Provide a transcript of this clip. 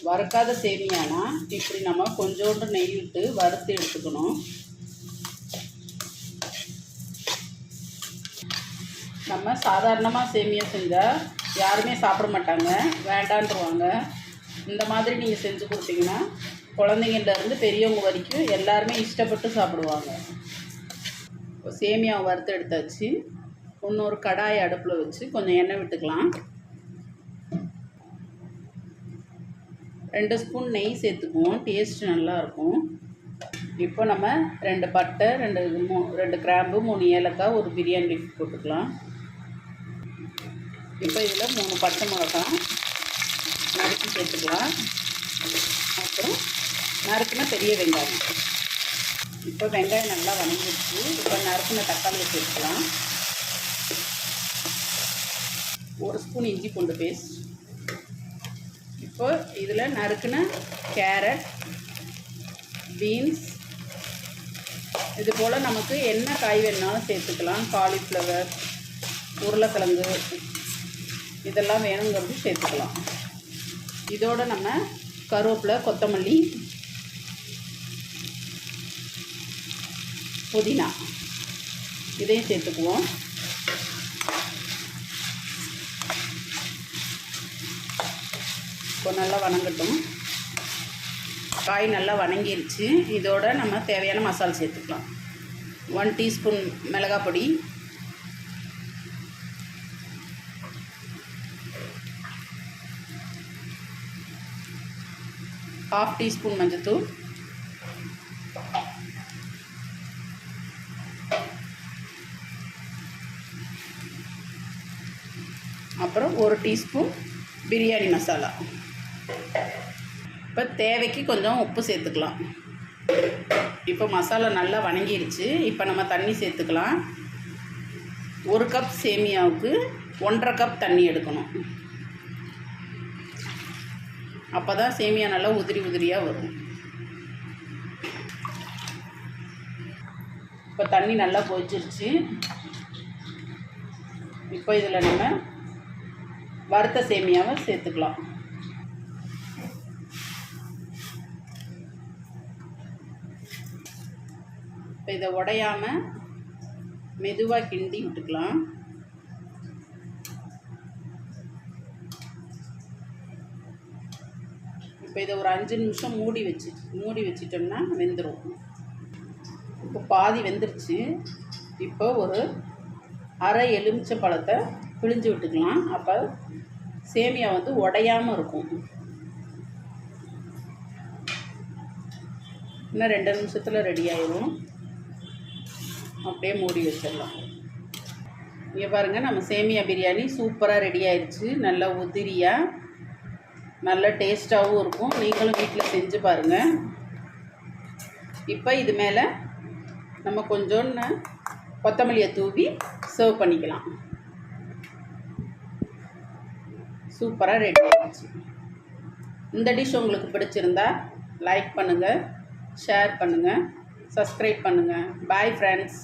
வறுக்காத சேமியானா இப்படி நம்ம கொஞ்சோண்டு நெய் விட்டு வறுத்து எடுத்துக்கணும். நம்ம சாதாரணமாக சேமியா செஞ்சால் யாருமே சாப்பிட மாட்டாங்க, வேண்டான்றுவாங்க. இந்த மாதிரி நீங்கள் செஞ்சு கொடுத்தீங்கன்னா குழந்தைங்கள்லேருந்து பெரியவங்க வரைக்கும் எல்லாருமே இஷ்டப்பட்டு சாப்பிடுவாங்க. இப்போ சேமியாவை வறுத்து எடுத்தாச்சு. இன்னொரு கடாயை அடுப்பில் வச்சு கொஞ்சம் எண்ணெய் விட்டுக்கலாம். 2 ஸ்பூன் நெய் சேர்த்துக்குவோம், டேஸ்ட் நல்லாயிருக்கும். இப்போ நம்ம 2 பட்டை, 2 கிராம்பு, 3 ஏலக்காய், ஒரு பிரியாணி லீஃப் போட்டுக்கலாம். இப்போ இதில் 3 பச்சை மிளகாய் நறுக்கி சேர்த்துக்கலாம். அப்புறம் நறுக்குன பெரிய வெங்காயம். இப்போ வெங்காயம் நல்லா வதங்கிடுச்சு. இப்போ நறுக்குன தக்காளியை சேர்த்துக்கலாம். 1 ஸ்பூன் இஞ்சி பூண்டு பேஸ்ட். இப்போ இதில் நறுக்குன கேரட், பீன்ஸ், இது போல் நமக்கு என்ன காய் வேணுனாலும் சேர்த்துக்கலாம். காலிஃப்ளவர், உருளைக்கிழங்கு இதெல்லாம் வேணுங்கிறது சேர்த்துக்கலாம். இதோடு நம்ம கருவேப்பிலை, கொத்தமல்லி, புதினா இதையும் சேர்த்துக்குவோம். இப்போ நல்லா வணங்கட்டும். காய் நல்லா வணங்கிருச்சு. இதோட நம்ம தேவையான மசாலா சேர்த்துக்கலாம். 1 டீஸ்பூன் மிளகாய் பொடி, 1/2 டீஸ்பூன் மஞ்சள்தூள், அப்புறம் 1 டீஸ்பூன் பிரியாணி மசாலா. இப்போ தேவைக்கு கொஞ்சம் உப்பு சேர்த்துக்கலாம். இப்போ மசாலா நல்லா வணங்கிடுச்சு. இப்போ நம்ம தண்ணி சேர்த்துக்கலாம். 1 கப் சேமியாவுக்கு 1.5 கப் தண்ணி எடுக்கணும். அப்போ தான் சேமியா நல்லா உதிரி உதிரியாக வரும். இப்போ தண்ணி நல்லா கொதிச்சிருச்சு. இப்போ இதில் நம்ம வறுத்த சேமியாவை சேர்த்துக்கலாம். இப்போ இதை உடையாமல் மெதுவாக கிண்டி விட்டுக்கலாம். இப்போ இதை ஒரு 5 நிமிஷம் மூடி வச்சிட்டோம்னா வெந்துடும். இப்போ பாதி வெந்துருச்சு. இப்போ ஒரு அரை எலுமிச்சை பழத்தை பிழிஞ்சு விட்டுக்கலாம். அப்போ சேமியா வந்து உடையாமல் இருக்கும். இன்னும் 2 நிமிஷத்தில் ரெடி ஆயிடும். அப்படியே மூடி வச்சிடலாம். இங்கே பாருங்கள், நம்ம சேமியா பிரியாணி சூப்பராக ரெடி ஆயிடுச்சு. நல்லா உதிரியாக நல்ல டேஸ்ட்டாகவும் இருக்கும். நீங்களும் வீட்டில் செஞ்சு பாருங்கள். இப்போ இது மேலே நம்ம கொஞ்சோன்னு கொத்தமல்லியை தூவி சர்வ் பண்ணிக்கலாம். சூப்பராக ரெடி ஆகிடுச்சு. இந்த டிஷ் உங்களுக்கு பிடிச்சிருந்தா லைக் பண்ணுங்கள், ஷேர் பண்ணுங்கள், சப்ஸ்கிரைப் பண்ணுங்கள். Bye friends.